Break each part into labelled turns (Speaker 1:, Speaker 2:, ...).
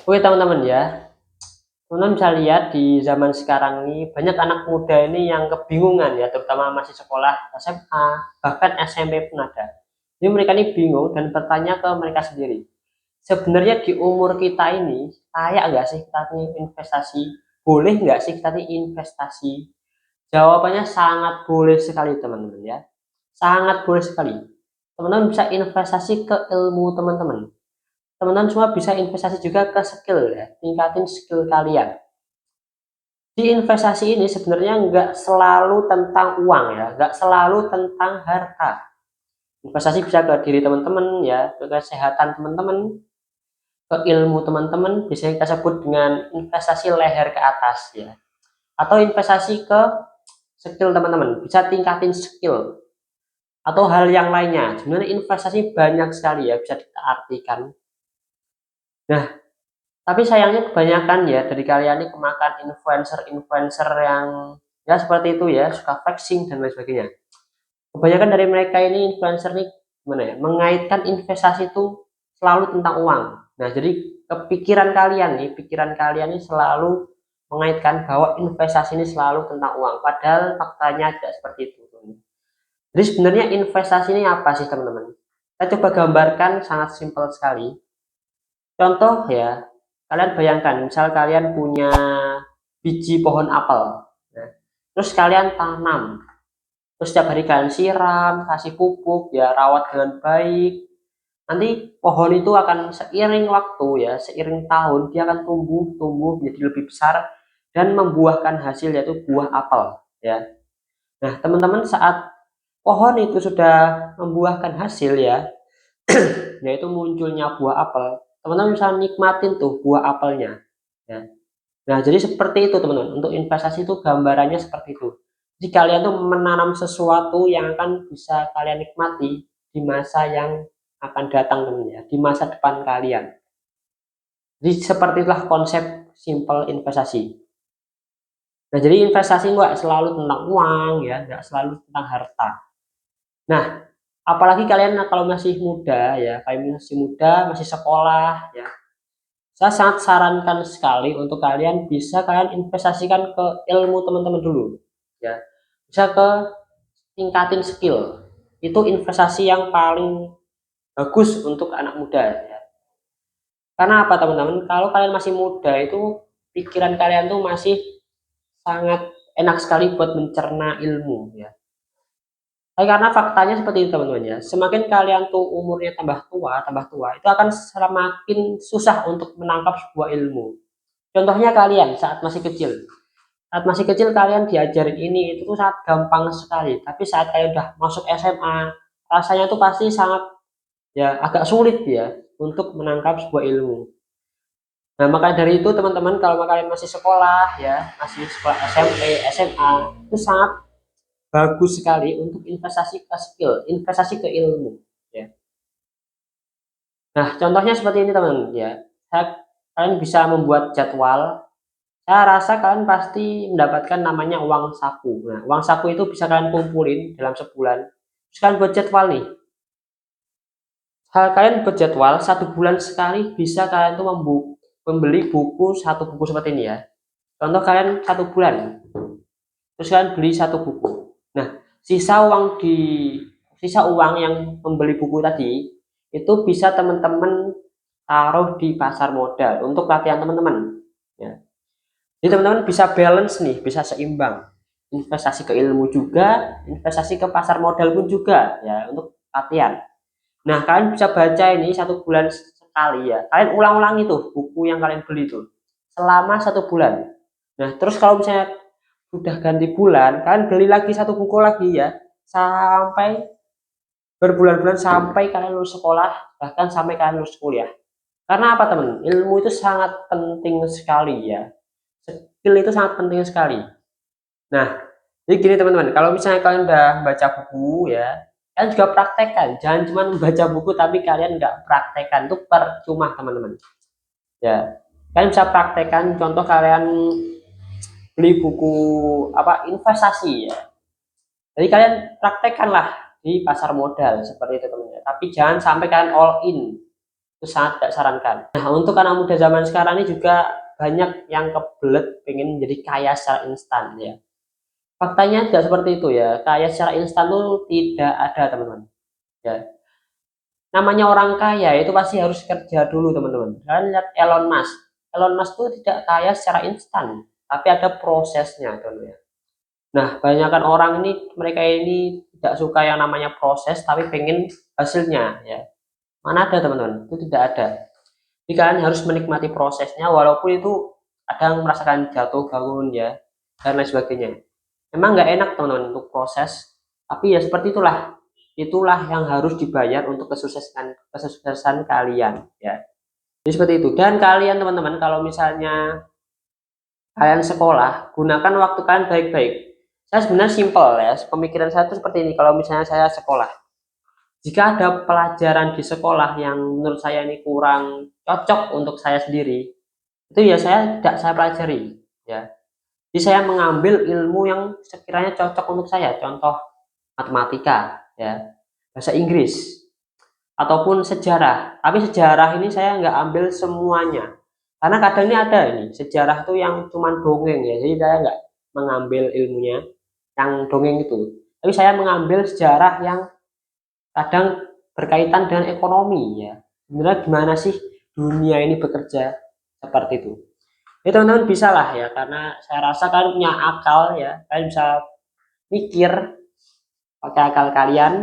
Speaker 1: Oke teman-teman ya, teman-teman bisa lihat di zaman sekarang ini banyak anak muda ini yang kebingungan ya, terutama masih sekolah SMA, bahkan SMP pun ada. Jadi mereka ini bingung dan bertanya ke mereka sendiri. Sebenarnya di umur kita ini, layak nggak sih kita ini investasi? Boleh nggak sih kita ini investasi? Jawabannya sangat boleh sekali teman-teman ya. Sangat boleh sekali. Teman-teman bisa investasi ke ilmu teman-teman. Teman-teman semua bisa investasi juga ke skill ya, tingkatin skill kalian. Di investasi ini sebenarnya nggak selalu tentang uang ya, nggak selalu tentang harta. Investasi bisa ke diri teman-teman ya, ke kesehatan teman-teman, ke ilmu teman-teman, bisa kita sebut dengan investasi leher ke atas ya. Atau investasi ke skill teman-teman, bisa tingkatin skill atau hal yang lainnya. Sebenarnya investasi banyak sekali ya, bisa kita artikan. Nah, tapi sayangnya kebanyakan ya dari kalian ini kemakan influencer-influencer yang ya seperti itu ya, suka flexing dan lain sebagainya. Kebanyakan dari mereka ini influencer nih gimana ya, mengaitkan investasi itu selalu tentang uang. Nah, jadi kepikiran kalian nih, pikiran kalian ini selalu mengaitkan bahwa investasi ini selalu tentang uang. Padahal faktanya tidak seperti itu. Jadi sebenarnya investasi ini apa sih teman-teman? Kita coba gambarkan sangat simpel sekali. Contoh ya, kalian bayangkan, misal kalian punya biji pohon apel, ya. Terus kalian tanam, terus setiap hari kalian siram, kasih pupuk, ya rawat dengan baik. Nanti pohon itu akan seiring waktu ya, seiring tahun dia akan tumbuh, tumbuh menjadi lebih besar dan membuahkan hasil yaitu buah apel, ya. Nah, teman-teman saat pohon itu sudah membuahkan hasil ya, yaitu munculnya buah apel, teman-teman bisa nikmatin tuh buah apelnya. Ya. Nah, jadi seperti itu teman-teman. Untuk investasi itu gambarannya seperti itu. Jadi kalian tuh menanam sesuatu yang akan bisa kalian nikmati di masa yang akan datang teman ya, di masa depan kalian. Jadi seperti itulah konsep simple investasi. Nah, jadi investasi nggak selalu tentang uang ya, nggak selalu tentang harta. Nah, apalagi kalian kalau masih muda ya, kalian masih muda, masih sekolah ya, saya sangat sarankan sekali untuk kalian bisa kalian investasikan ke ilmu teman-teman dulu. Ya, bisa ke tingkatin skill. Itu investasi yang paling bagus untuk anak muda. Ya. Karena apa teman-teman? Kalau kalian masih muda itu pikiran kalian tuh masih sangat enak sekali buat mencerna ilmu. Ya. Karena faktanya seperti itu teman-teman ya. Semakin kalian tuh umurnya tambah tua, itu akan semakin susah untuk menangkap sebuah ilmu. Contohnya kalian saat masih kecil. Saat masih kecil kalian diajarin ini itu tuh sangat gampang sekali. Tapi saat kalian udah masuk SMA, rasanya tuh pasti sangat ya agak sulit ya untuk menangkap sebuah ilmu. Nah, maka dari itu teman-teman kalau kalian masih sekolah ya, masih sekolah SMP, SMA, itu sangat bagus sekali untuk investasi ke skill, investasi ke ilmu ya. Nah, contohnya seperti ini teman-teman ya. Kalian bisa membuat jadwal. Saya rasa kalian pasti mendapatkan namanya uang saku. Nah, uang saku itu bisa kalian kumpulin dalam sebulan. Terus kalian buat jadwal nih. Kalian buat jadwal 1 bulan sekali bisa kalian tuh membeli buku, 1 buku seperti ini ya. Contoh kalian 1 bulan, terus kalian beli 1 buku. Nah, sisa uang yang membeli buku tadi itu bisa teman-teman taruh di pasar modal untuk latihan teman-teman. Ya. Jadi teman-teman bisa balance nih, bisa seimbang. Investasi ke ilmu juga, investasi ke pasar modal pun juga ya untuk latihan. Nah, kalian bisa baca ini 1 bulan sekali ya. Kalian ulang-ulang itu buku yang kalian beli itu selama 1 bulan. Nah, terus kalau misalnya udah ganti bulan, kalian beli lagi 1 buku lagi ya, sampai berbulan-bulan sampai kalian lulus sekolah, bahkan sampai kalian lulus kuliah. Karena apa teman? Ilmu itu sangat penting sekali ya. Skill itu sangat penting sekali. Nah, jadi gini teman-teman, kalau misalnya kalian udah baca buku ya, kalian juga praktekkan. Jangan cuma membaca buku tapi kalian nggak praktekkan, itu percuma teman-teman. Ya, kalian bisa praktekkan. Contoh kalian beli buku apa investasi ya. Jadi kalian praktekkanlah di pasar modal seperti itu teman-teman. Tapi jangan sampai kalian all in. itu sangat tidak sarankan. Nah, untuk anak muda zaman sekarang ini juga banyak yang kebelet pengen menjadi kaya secara instan ya. Faktanya tidak seperti itu ya. Kaya secara instan itu tidak ada, teman-teman. Ya. Namanya orang kaya itu pasti harus kerja dulu, teman-teman. Kalian lihat Elon Musk. Elon Musk itu tidak kaya secara instan, tapi ada prosesnya, teman-teman. Nah, kebanyakan orang ini, mereka ini tidak suka yang namanya proses, tapi pengen hasilnya ya. Mana ada, teman-teman? Itu tidak ada. Jadi kalian harus menikmati prosesnya, walaupun itu kadang merasakan jatuh bangun ya, dan lain sebagainya. Memang nggak enak, teman-teman, untuk proses, tapi ya seperti itulah. Itulah yang harus dibayar untuk kesuksesan kalian ya. Jadi seperti itu. Dan kalian, teman-teman, kalau misalnya kalian sekolah, gunakan waktu kalian baik-baik. Saya sebenarnya simpel ya, pemikiran saya itu seperti ini. Kalau misalnya saya sekolah, jika ada pelajaran di sekolah yang menurut saya ini kurang cocok untuk saya sendiri, itu ya saya tidak saya pelajari ya. Jadi saya mengambil ilmu yang sekiranya cocok untuk saya, contoh matematika ya, bahasa Inggris ataupun sejarah. Tapi sejarah ini saya nggak ambil semuanya, karena kadang ini ada ini sejarah itu yang cuman dongeng ya, jadi saya nggak mengambil ilmunya yang dongeng itu, tapi saya mengambil sejarah yang kadang berkaitan dengan ekonomi ya. Sebenarnya gimana sih dunia ini bekerja, seperti itu. Ini teman-teman bisa lah ya, karena saya rasa kalian punya akal ya, kalian bisa mikir pakai akal kalian,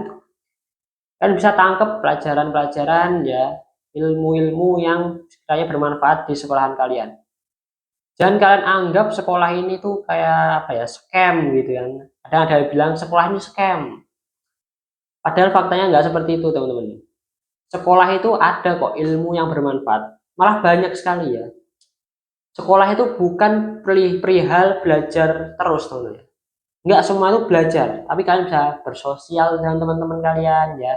Speaker 1: kalian bisa tangkap pelajaran-pelajaran ya, ilmu-ilmu yang sekiranya bermanfaat di sekolahan kalian. Jangan kalian anggap sekolah ini tuh kayak apa ya, scam gitu kan. Ada yang bilang sekolah ini scam. Padahal faktanya nggak seperti itu, teman-teman. Sekolah itu ada kok ilmu yang bermanfaat. Malah banyak sekali ya. Sekolah itu bukan perihal belajar terus, teman-teman. Nggak semua itu belajar, tapi kalian bisa bersosial dengan teman-teman kalian ya.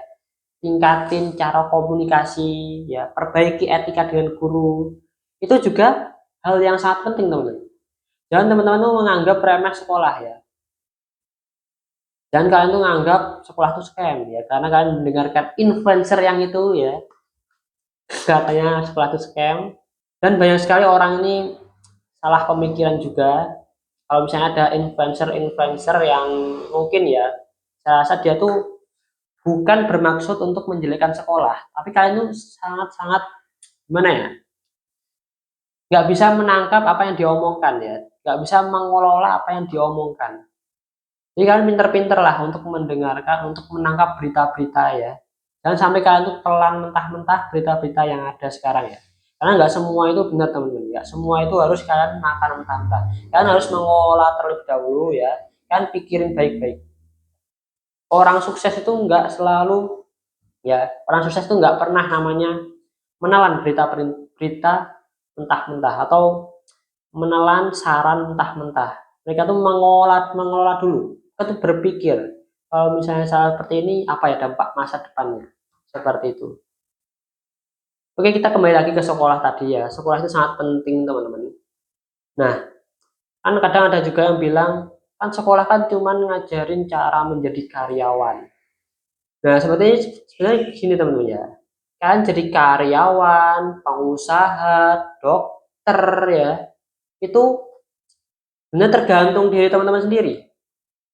Speaker 1: Tingkatin cara komunikasi ya, perbaiki etika dengan guru. Itu juga hal yang sangat penting, teman-teman. Jangan teman-teman tuh menganggap remeh sekolah ya. Jangan kalian tuh menganggap sekolah itu scam ya, karena kalian mendengarkan influencer yang itu ya, katanya sekolah itu scam. Dan banyak sekali orang ini salah pemikiran juga. Kalau misalnya ada influencer-influencer yang mungkin ya, saya rasa dia tuh bukan bermaksud untuk menjelekkan sekolah, tapi kalian tuh sangat-sangat gimana ya, nggak bisa menangkap apa yang diomongkan ya, nggak bisa mengelola apa yang diomongkan. Jadi kalian pinter-pinter lah untuk mendengarkan, untuk menangkap berita-berita ya. Jangan sampai kalian tuh telan mentah-mentah berita-berita yang ada sekarang ya. Karena nggak semua itu benar, teman-teman. Nggak semua itu harus kalian makan mentah-mentah. Kalian harus mengolah terlebih dahulu ya. Kalian pikirin baik-baik. Orang sukses itu nggak selalu ya. Orang sukses itu nggak pernah namanya menelan berita-berita mentah-mentah atau menelan saran mentah-mentah. Mereka tuh mengelola dulu. Mereka tuh berpikir, kalau misalnya salah seperti ini, apa ya dampak masa depannya? Seperti itu. Oke, kita kembali lagi ke sekolah tadi ya. Sekolah itu sangat penting, teman-teman. Nah, kan kadang ada juga yang bilang, kan sekolah kan cuma ngajarin cara menjadi karyawan. Nah, sebenarnya gini, teman-teman ya. Kalian jadi karyawan, pengusaha, dokter ya, itu benar tergantung diri teman-teman sendiri.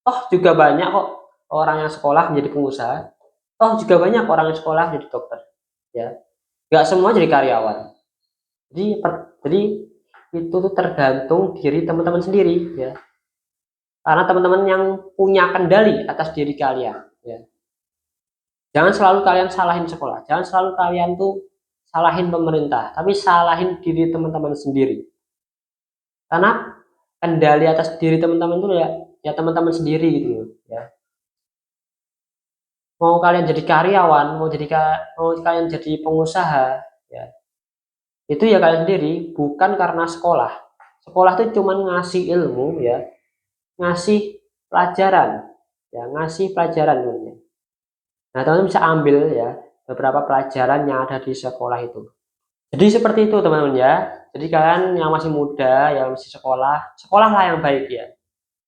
Speaker 1: Toh juga banyak kok orang yang sekolah menjadi pengusaha. Toh juga banyak orang yang sekolah menjadi dokter. Ya, nggak semua jadi karyawan. Jadi itu tuh tergantung diri teman-teman sendiri ya. Karena teman-teman yang punya kendali atas diri kalian. Ya. Jangan selalu kalian salahin sekolah. Jangan selalu kalian tuh salahin pemerintah, tapi salahin diri teman-teman sendiri. Karena kendali atas diri teman-teman itu ya teman-teman sendiri gitu ya. Mau kalian jadi karyawan, mau kalian jadi pengusaha ya, itu ya kalian sendiri, bukan karena sekolah. Sekolah itu cuma ngasih ilmu ya, ngasih pelajaran ya, ngasih pelajaran sebenarnya. Nah, teman-teman bisa ambil ya beberapa pelajaran yang ada di sekolah itu. Jadi seperti itu, teman-teman ya. Jadi kalian yang masih muda, yang masih sekolah, sekolahlah yang baik ya.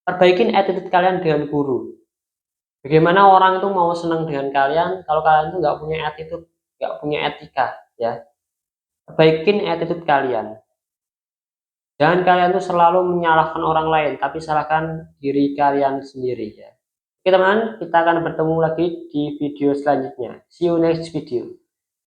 Speaker 1: Perbaikin attitude kalian dengan guru. Bagaimana orang itu mau senang dengan kalian kalau kalian itu nggak punya attitude, nggak punya etika. ya. Perbaikin attitude kalian. Jangan kalian tuh selalu menyalahkan orang lain, tapi salahkan diri kalian sendiri ya. Oke teman, kita akan bertemu lagi di video selanjutnya. See you next video.